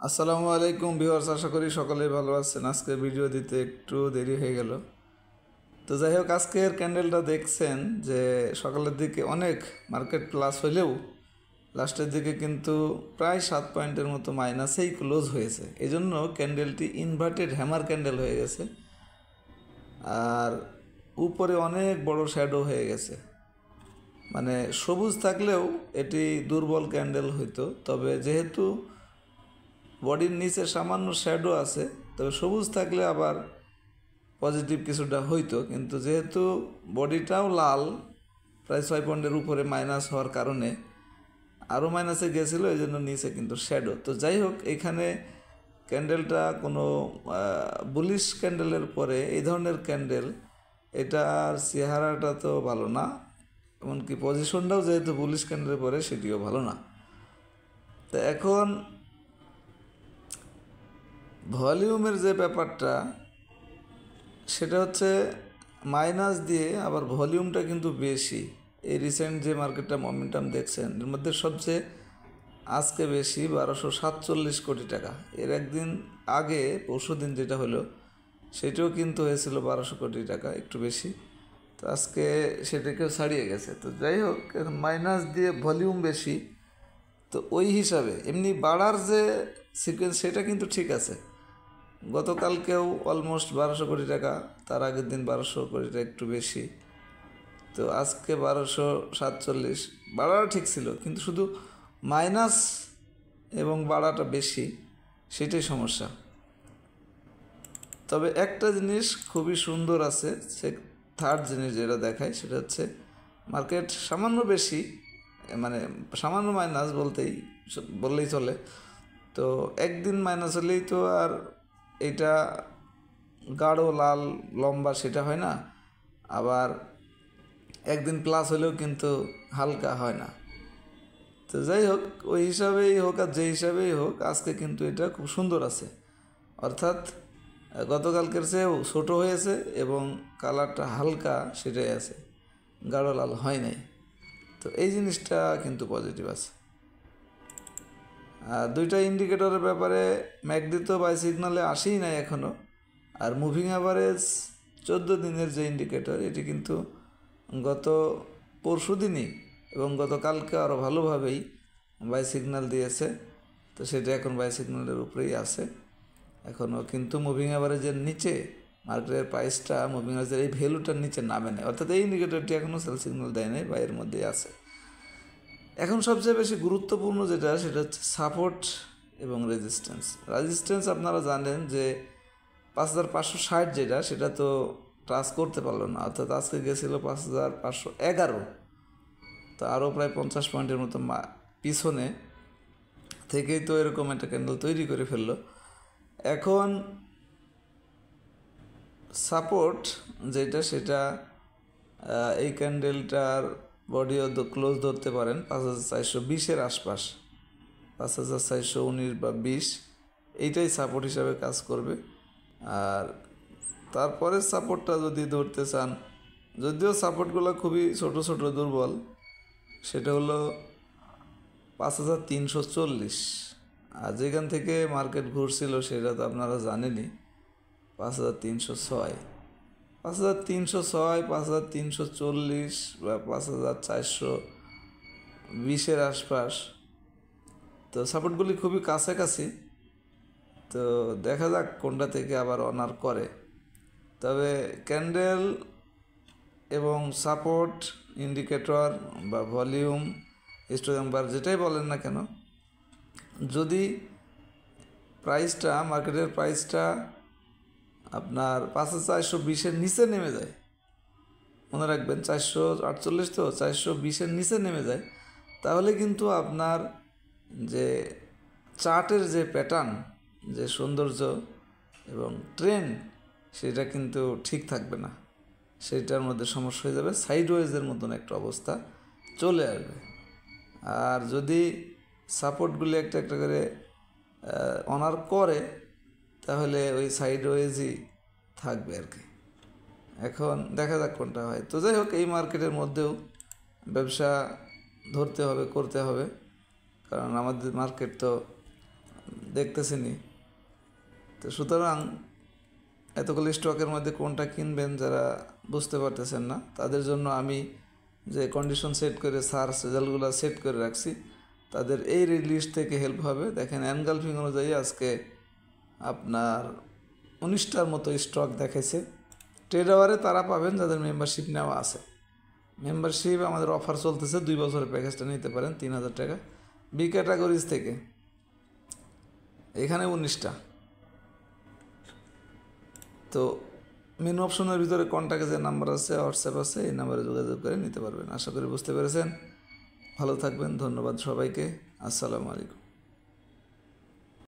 আসসালামু আলাইকুম ভিউয়ার্স, আশা করি সকলেই ভালো আছেন। আজকে ভিডিও দিতে একটু দেরি হয়ে গেল। তো যাই হোক, আজকের ক্যান্ডেলটা দেখছেন যে সকালের দিকে অনেক মার্কেট প্লাস হলেও লাস্টের দিকে কিন্তু প্রায় 7 পয়েন্টের মতো মাইনাসেই ক্লোজ হয়েছে। এই জন্য ক্যান্ডেলটি ইনভার্টেড হ্যামার ক্যান্ডেল হয়ে গেছে, আর উপরে অনেক বড় শ্যাডো হয়ে গেছে। মানে সবুজ থাকলেও এটি দুর্বল ক্যান্ডেল হইতো, তবে যেহেতু বডির নিচে সামান্য শ্যাডো আছে, তবে সবুজ থাকলে আবার পজিটিভ কিছুটা হইতো। কিন্তু যেহেতু বডিটাও লাল, প্রায় 6 পয়েন্টের উপরে মাইনাস হওয়ার কারণে আরও মাইনাসে গেছিলো, এই জন্য নিচে কিন্তু শ্যাডো। তো যাই হোক, এখানে ক্যান্ডেলটা কোনো বুলিশ ক্যান্ডেলের পরে এই ধরনের ক্যান্ডেল, এটার চেহারাটা তো ভালো না, এমনকি পজিশনটাও যেহেতু বুলিশ ক্যান্ডেলের পরে সেটিও ভালো না। তো এখন ভলিউমের যে ব্যাপারটা, সেটা হচ্ছে মাইনাস দিয়ে আবার ভলিউমটা কিন্তু বেশি। এই রিসেন্ট যে মার্কেটটা মোমেন্টাম দেখছেন, এর মধ্যে সবচেয়ে আজকে বেশি 1247 কোটি টাকা। এর একদিন আগে পরশু দিন যেটা হলো, সেটাও কিন্তু হয়েছিল 1200 কোটি টাকা, একটু বেশি। তো আজকে সেটাকেও ছাড়িয়ে গেছে। তো যাই হোক, এখন মাইনাস দিয়ে ভলিউম বেশি, তো ওই হিসাবে এমনি বাড়ার যে সিকোয়েন্স, সেটা কিন্তু ঠিক আছে। গতকালকেও অলমোস্ট 1200 কোটি টাকা, তার আগের দিন 1200 কোটি টাকা, একটু বেশি। তো আজকে 1247, বাড়াটা ঠিক ছিল, কিন্তু শুধু মাইনাস এবং বাড়াটা বেশি, সেটাই সমস্যা। তবে একটা জিনিস খুবই সুন্দর আছে, সে থার্ড জিনিস যেটা দেখায়, সেটা হচ্ছে মার্কেট সামান্য বেশি, মানে সামান্য মাইনাস বললেই চলে। তো একদিন মাইনাস হলেই তো আর এটা গাঢ় লাল লম্বা সেটা হয় না, আবার একদিন প্লাস হলেও কিন্তু হালকা হয় না। তো যাই হোক, ওই হিসাবেই হোক আর যে হিসাবেই হোক, আজকে কিন্তু এটা খুব সুন্দর আছে। অর্থাৎ গতকালকের চেয়েও ছোটো হয়েছে এবং কালারটা হালকা সেটাই আছে, গাঢ় লাল হয় নাই। তো এই জিনিসটা কিন্তু পজিটিভ আছে। আর দুইটা ইন্ডিকেটরের ব্যাপারে, ম্যাকডি তো বাই সিগনালে আসেই নাই এখনও। আর মুভিং অ্যাভারেজ 14 দিনের যে ইন্ডিকেটর, এটি কিন্তু গত পরশু দিনই এবং গতকালকে আরও ভালোভাবেই বাই সিগন্যাল দিয়েছে। তো সেটা এখন বাই সিগন্যালের উপরেই আছে এখনও, কিন্তু মুভিং অ্যাভারেজের নিচে মার্কেটের প্রাইসটা মুভিং অ্যাভারেজের এই ভ্যালুটার নিচে নামে নেয়, অর্থাৎ এই ইন্ডিকেটরটি এখনও সেল সিগন্যাল দেয় নাই, বাইয়ের মধ্যেই আছে। এখন সবচেয়ে বেশি গুরুত্বপূর্ণ যেটা, সেটা হচ্ছে সাপোর্ট এবং রেজিস্ট্যান্স। আপনারা জানেন যে 5560 যেটা, সেটা তো টাচ করতে পারলো না, অর্থাৎ আজকে গেছিলো 5511। তো আরও প্রায় 50 পয়েন্টের মতো পিছনে থেকেই তো এরকম একটা ক্যান্ডেল তৈরি করে ফেললো। এখন সাপোর্ট যেটা, সেটা এই ক্যান্ডেলটার বডিও ক্লোজ ধরতে পারেন 5420-এর আশপাশ, 5419 বা 20, এইটাই সাপোর্ট হিসাবে কাজ করবে। আর তারপরে সাপোর্টটা যদি ধরতে চান, যদিও সাপোর্টগুলো খুবই ছোট ছোট দুর্বল, সেটা হলো 5340। আর যেখান থেকে মার্কেট ঘুরছিল সেটা তো আপনারা জানেনই, 5306, 5306, 5340 বা 5420-এর আশপাশ। তো সাপোর্টগুলি খুবই কাছাকাছি। তো দেখা যাক কোনটা থেকে আবার অনার করে। তবে ক্যান্ডেল এবং সাপোর্ট, ইন্ডিকেটর বা ভলিউম, হিস্টোগ্রাম বার, যেটাই বলেন না কেন, যদি প্রাইসটা, মার্কেটের প্রাইসটা আপনার 5420-এর নিচে নেমে যায়, মনে রাখবেন 448, তো 420-এর নিচে নেমে যায়, তাহলে কিন্তু আপনার যে চার্টের যে প্যাটার্ন, যে সৌন্দর্য এবং ট্রেন্ড, সেটা কিন্তু ঠিক থাকবে না, সেইটার মধ্যে সমস্যা হয়ে যাবে, সাইডওয়েজের মতন একটা অবস্থা চলে আসবে। আর যদি সাপোর্টগুলি একটা একটা করে অনার করে, তাহলে ওই সাইডওয়েজই থাকবে আর কি। এখন দেখা যাক কোনটা হয়। তো যাই হোক, এই মার্কেটের মধ্যেও ব্যবসা ধরতে হবে, করতে হবে, কারণ আমাদের মার্কেট তো দেখতেছেনি। তো সুতরাং এতগুলো স্টকের মধ্যে কোনটা কিনবেন যারা বুঝতে পারতেছেন না, তাদের জন্য আমি যে কন্ডিশন সেট করে সার্চ রেজাল্টগুলো সেট করে রাখছি, তাদের এই লিস্ট থেকে হেল্প হবে। দেখেন এনগালফিং অনুযায়ী আজকে আপনার 19টার মতো স্টক দেখাইছে। ট্রেড আওয়ারে তারা পাবেন যাদের মেম্বারশিপ নেওয়া আছে। মেম্বারশিপ আমাদের অফার চলতেছে, 2 বছরের প্যাকেজটা নিতে পারেন 3000 টাকা। বি ক্যাটাগরিজ থেকে এখানে 19টা। তো মেনু অপশনের ভিতরে কন্ট্যাক্টে যে নাম্বার আছে, হোয়াটসঅ্যাপ আছে, এই নাম্বারে যোগাযোগ করে নিতে পারবেন। আশা করি বুঝতে পেরেছেন। ভালো থাকবেন। ধন্যবাদ সবাইকে। আসসালামু আলাইকুম।